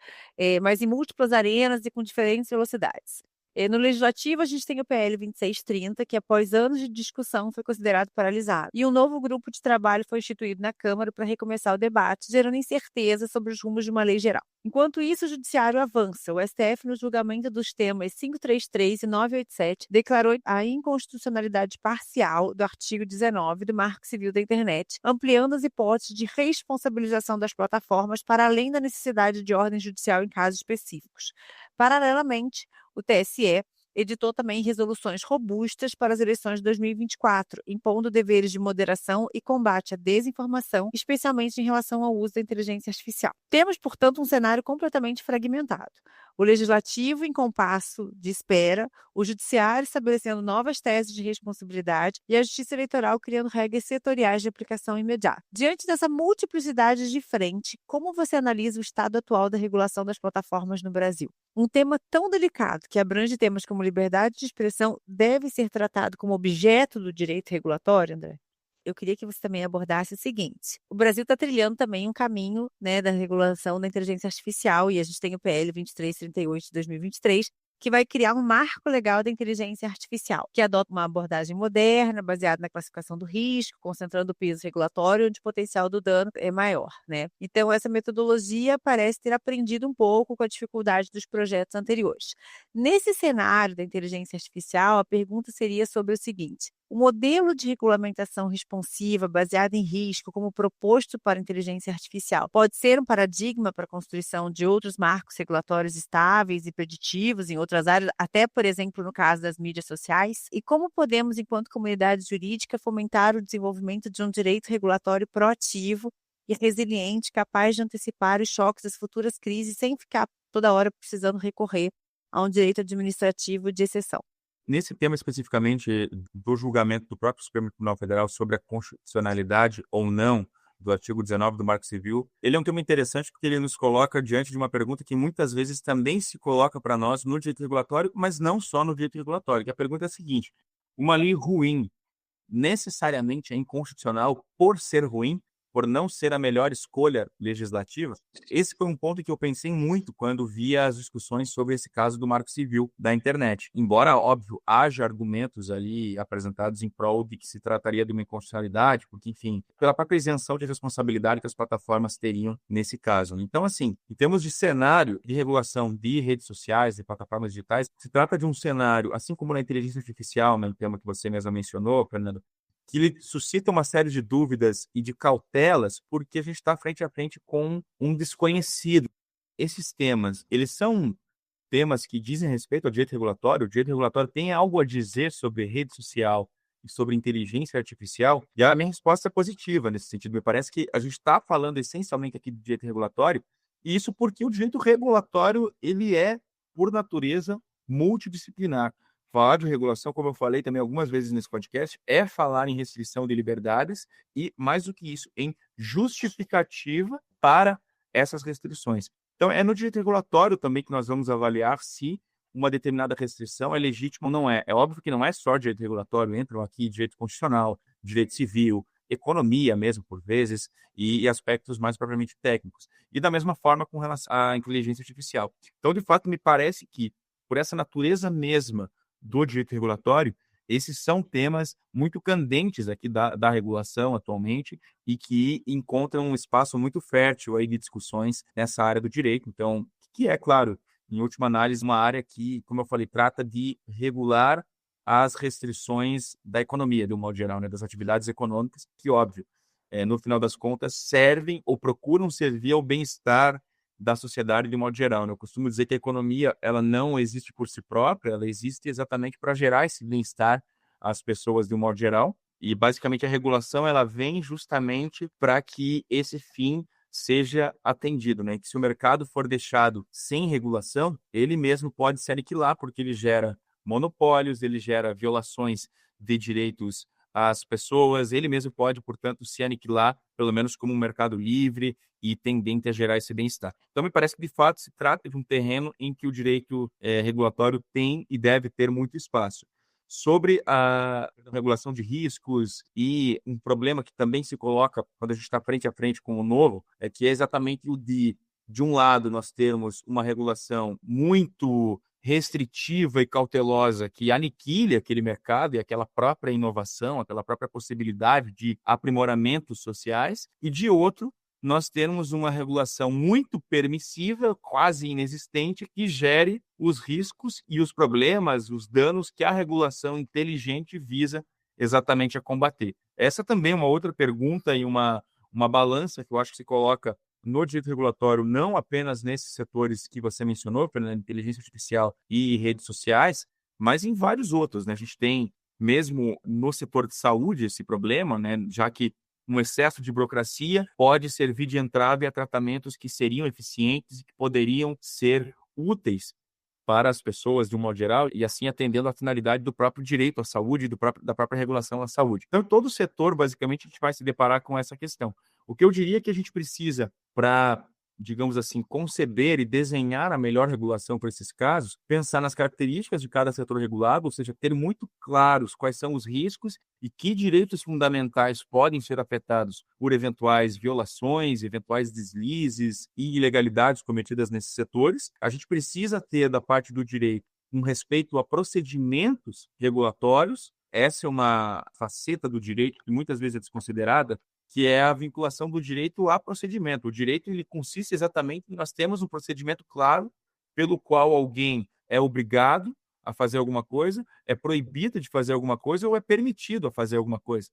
mas em múltiplas arenas e com diferentes velocidades. No Legislativo, a gente tem o PL 2630, que após anos de discussão foi considerado paralisado. E um novo grupo de trabalho foi instituído na Câmara para recomeçar o debate, gerando incerteza sobre os rumos de uma lei geral. Enquanto isso, o Judiciário avança. O STF, no julgamento dos temas 533 e 987, declarou a inconstitucionalidade parcial do artigo 19 do Marco Civil da Internet, ampliando as hipóteses de responsabilização das plataformas para além da necessidade de ordem judicial em casos específicos. Paralelamente, o TSE editou também resoluções robustas para as eleições de 2024, impondo deveres de moderação e combate à desinformação, especialmente em relação ao uso da inteligência artificial. Temos, portanto, um cenário completamente fragmentado. O Legislativo em compasso de espera, o Judiciário estabelecendo novas teses de responsabilidade e a Justiça Eleitoral criando regras setoriais de aplicação imediata. Diante dessa multiplicidade de frente, como você analisa o estado atual da regulação das plataformas no Brasil? Um tema tão delicado, que abrange temas como liberdade de expressão, deve ser tratado como objeto do direito regulatório, André? Eu queria que você também abordasse o seguinte: o Brasil está trilhando também um caminho, da regulação da inteligência artificial, e a gente tem o PL 2338 de 2023, que vai criar um marco legal da inteligência artificial, que adota uma abordagem moderna, baseada na classificação do risco, concentrando o peso regulatório onde o potencial do dano é maior, né? Então, essa metodologia parece ter aprendido um pouco com a dificuldade dos projetos anteriores. Nesse cenário da inteligência artificial, a pergunta seria sobre o seguinte: o modelo de regulamentação responsiva, baseado em risco, como proposto para a inteligência artificial, pode ser um paradigma para a construção de outros marcos regulatórios estáveis e preditivos em outras áreas, até, por exemplo, no caso das mídias sociais? E como podemos, enquanto comunidade jurídica, fomentar o desenvolvimento de um direito regulatório proativo e resiliente, capaz de antecipar os choques das futuras crises, sem ficar toda hora precisando recorrer a um direito administrativo de exceção?
Nesse tema especificamente do julgamento do próprio Supremo Tribunal Federal sobre a constitucionalidade ou não do artigo 19 do Marco Civil, ele é um tema interessante porque ele nos coloca diante de uma pergunta que muitas vezes também se coloca para nós no direito regulatório, mas não só no direito regulatório, que a pergunta é a seguinte: uma lei ruim necessariamente é inconstitucional por ser ruim? por não ser a melhor escolha legislativa. Esse foi um ponto que eu pensei muito quando vi as discussões sobre esse caso do Marco Civil da internet. Embora, óbvio, haja argumentos ali apresentados em prol de que se trataria de uma inconstitucionalidade, porque, enfim, pela própria isenção de responsabilidade que as plataformas teriam nesse caso. Então, assim, em termos de cenário de regulação de redes sociais, de plataformas digitais, se trata de um cenário, assim como na inteligência artificial, né, um tema que você mesmo mencionou, Fernando, que ele suscita uma série de dúvidas e de cautelas, porque a gente está frente a frente com um desconhecido. Esses temas, eles são temas que dizem respeito ao direito regulatório. O direito regulatório tem algo a dizer sobre rede social e sobre inteligência artificial? E a minha resposta é positiva nesse sentido. Me parece que a gente está falando essencialmente aqui de direito regulatório, e isso porque o direito regulatório, ele é, por natureza, multidisciplinar. Falar de regulação, como eu falei também algumas vezes nesse podcast, é falar em restrição de liberdades e, mais do que isso, em justificativa para essas restrições. Então, é no direito regulatório também que nós vamos avaliar se uma determinada restrição é legítima ou não é. É óbvio que não é só direito regulatório, entram aqui direito constitucional, direito civil, economia mesmo, por vezes, e aspectos mais propriamente técnicos. E da mesma forma com relação à inteligência artificial. Então, de fato, me parece que, por essa natureza mesma do direito regulatório, esses são temas muito candentes aqui da regulação atualmente e que encontram um espaço muito fértil aí de discussões nessa área do direito. Então, que é, claro, em última análise, uma área que, como eu falei, trata de regular as restrições da economia, de um modo geral, né, das atividades econômicas, que, óbvio, no final das contas, servem ou procuram servir ao bem-estar da sociedade de modo geral, né? Eu costumo dizer que a economia, ela não existe por si própria, ela existe exatamente para gerar esse bem-estar às pessoas de um modo geral, e basicamente a regulação, ela vem justamente para que esse fim seja atendido, né? Que se o mercado for deixado sem regulação, ele mesmo pode se aniquilar, porque ele gera monopólios, ele gera violações de direitos às pessoas, ele mesmo pode, portanto, se aniquilar, pelo menos como um mercado livre e tendente a gerar esse bem-estar. Então, me parece que, de fato, se trata de um terreno em que o direito regulatório tem e deve ter muito espaço. Sobre a regulação de riscos e um problema que também se coloca quando a gente está frente a frente com o novo, é que é exatamente o de um lado, nós termos uma regulação muito restritiva e cautelosa que aniquile aquele mercado e aquela própria inovação, aquela própria possibilidade de aprimoramentos sociais, e de outro, nós termos uma regulação muito permissiva, quase inexistente, que gere os riscos e os problemas, os danos que a regulação inteligente visa exatamente a combater. Essa também é uma outra pergunta e uma balança que eu acho que se coloca no direito regulatório, não apenas nesses setores que você mencionou, Fernando, inteligência artificial e redes sociais, mas em vários outros, né? A gente tem, mesmo no setor de saúde, esse problema, né? Já que um excesso de burocracia pode servir de entrave a tratamentos que seriam eficientes e que poderiam ser úteis para as pessoas de um modo geral e assim atendendo à finalidade do próprio direito à saúde e da própria regulação à saúde. Então, todo o setor, basicamente, a gente vai se deparar com essa questão. O que eu diria que a gente precisa para, digamos assim, conceber e desenhar a melhor regulação para esses casos, pensar nas características de cada setor regulado, ou seja, ter muito claros quais são os riscos e que direitos fundamentais podem ser afetados por eventuais violações, eventuais deslizes e ilegalidades cometidas nesses setores. A gente precisa ter, da parte do direito, um respeito a procedimentos regulatórios. Essa é uma faceta do direito que muitas vezes é desconsiderada, que é a vinculação do direito a procedimento. O direito, ele consiste exatamente em nós temos um procedimento claro pelo qual alguém é obrigado a fazer alguma coisa, é proibido de fazer alguma coisa ou é permitido a fazer alguma coisa.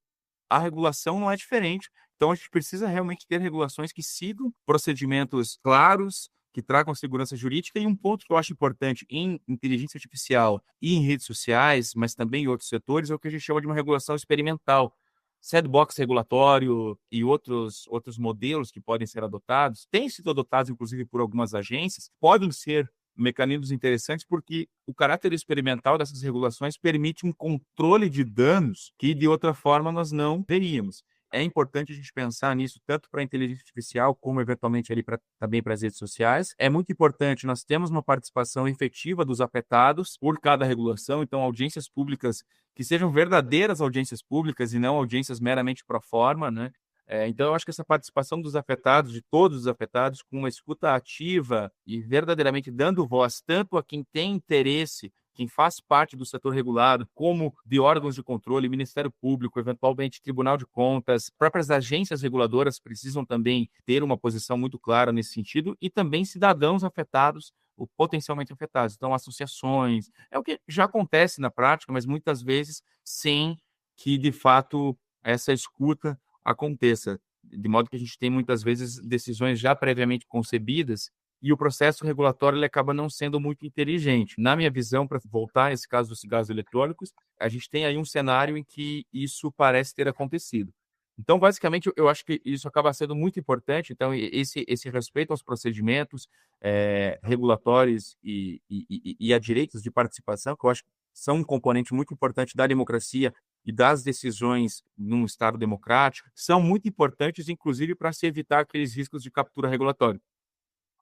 A regulação não é diferente. Então, a gente precisa realmente ter regulações que sigam procedimentos claros, que tragam segurança jurídica. E um ponto que eu acho importante em inteligência artificial e em redes sociais, mas também em outros setores, é o que a gente chama de uma regulação experimental. Sandbox regulatório e outros modelos que podem ser adotados, têm sido adotados, inclusive, por algumas agências, podem ser mecanismos interessantes porque o caráter experimental dessas regulações permite um controle de danos que, de outra forma, nós não veríamos. É importante a gente pensar nisso tanto para a inteligência artificial como, eventualmente, ali também para as redes sociais. É muito importante nós termos uma participação efetiva dos afetados por cada regulação, então audiências públicas que sejam verdadeiras audiências públicas e não audiências meramente pro forma, né? Então, eu acho que essa participação dos afetados, de todos os afetados, com uma escuta ativa e verdadeiramente dando voz tanto a quem tem interesse, quem faz parte do setor regulado, como de órgãos de controle, Ministério Público, eventualmente Tribunal de Contas, próprias agências reguladoras precisam também ter uma posição muito clara nesse sentido, e também cidadãos afetados ou potencialmente afetados. Então, associações, é o que já acontece na prática, mas muitas vezes sem que, de fato, essa escuta aconteça, de modo que a gente tem muitas vezes decisões já previamente concebidas e o processo regulatório ele acaba não sendo muito inteligente. Na minha visão, para voltar a esse caso dos cigarros eletrônicos, a gente tem aí um cenário em que isso parece ter acontecido. Então, basicamente, eu acho que isso acaba sendo muito importante. Então, esse respeito aos procedimentos regulatórios e a direitos de participação, que eu acho que são um componente muito importante da democracia e das decisões num Estado democrático, são muito importantes, inclusive, para se evitar aqueles riscos de captura regulatória,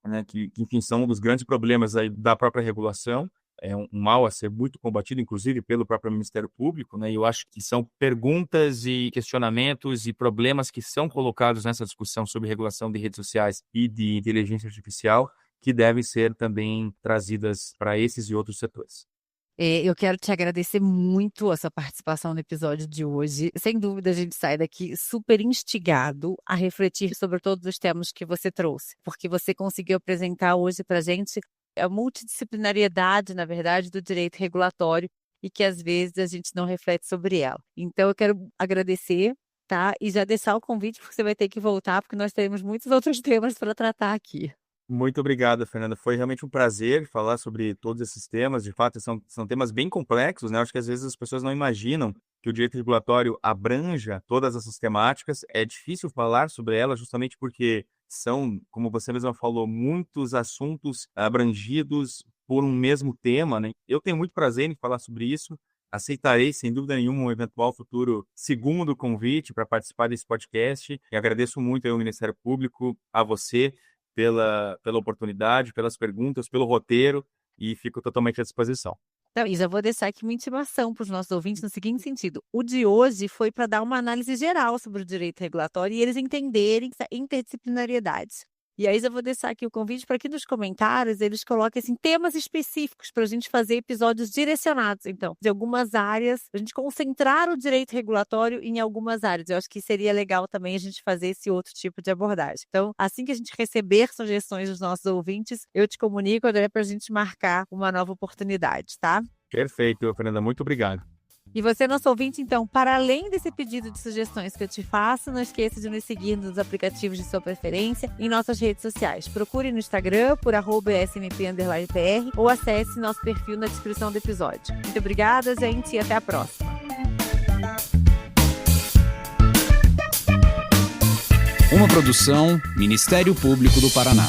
né? Que, enfim, são um dos grandes problemas aí da própria regulação. É um mal a ser muito combatido, inclusive, pelo próprio Ministério Público, né? E eu acho que são perguntas e questionamentos e problemas que são colocados nessa discussão sobre regulação de redes sociais e de inteligência artificial que devem ser também trazidas para esses e outros setores.
Eu quero te agradecer muito a sua participação no episódio de hoje. Sem dúvida, a gente sai daqui super instigado a refletir sobre todos os temas que você trouxe, porque você conseguiu apresentar hoje para a gente a multidisciplinariedade, na verdade, do direito regulatório e que às vezes a gente não reflete sobre ela. Então, eu quero agradecer, tá? E já deixar o convite, porque você vai ter que voltar, porque nós teremos muitos outros temas para tratar aqui.
Muito obrigado, Fernanda. Foi realmente um prazer falar sobre todos esses temas. De fato, são temas bem complexos, né? Acho que às vezes as pessoas não imaginam que o direito regulatório abranja todas essas temáticas. É difícil falar sobre elas justamente porque são, como você mesma falou, muitos assuntos abrangidos por um mesmo tema, né? Eu tenho muito prazer em falar sobre isso. Aceitarei, sem dúvida nenhuma, um eventual futuro segundo convite para participar desse podcast. E agradeço muito ao Ministério Público, a você, pela oportunidade, pelas perguntas, pelo roteiro, e fico totalmente à disposição.
Então, e já vou deixar aqui uma intimação para os nossos ouvintes no seguinte sentido. O de hoje foi para dar uma análise geral sobre o direito regulatório e eles entenderem essa interdisciplinariedade. E aí já vou deixar aqui o convite para que nos comentários eles coloquem assim, temas específicos para a gente fazer episódios direcionados, então, de algumas áreas, a gente concentrar o direito regulatório em algumas áreas. Eu acho que seria legal também a gente fazer esse outro tipo de abordagem. Então, assim que a gente receber sugestões dos nossos ouvintes, eu te comunico, é para a gente marcar uma nova oportunidade, tá?
Perfeito, Fernanda. Muito obrigado.
E você, nosso ouvinte, então, para além desse pedido de sugestões que eu te faço, não esqueça de nos seguir nos aplicativos de sua preferência e em nossas redes sociais. Procure no Instagram por @smp_pr ou acesse nosso perfil na descrição do episódio. Muito obrigada, gente, e até a próxima.
Uma produção Ministério Público do Paraná.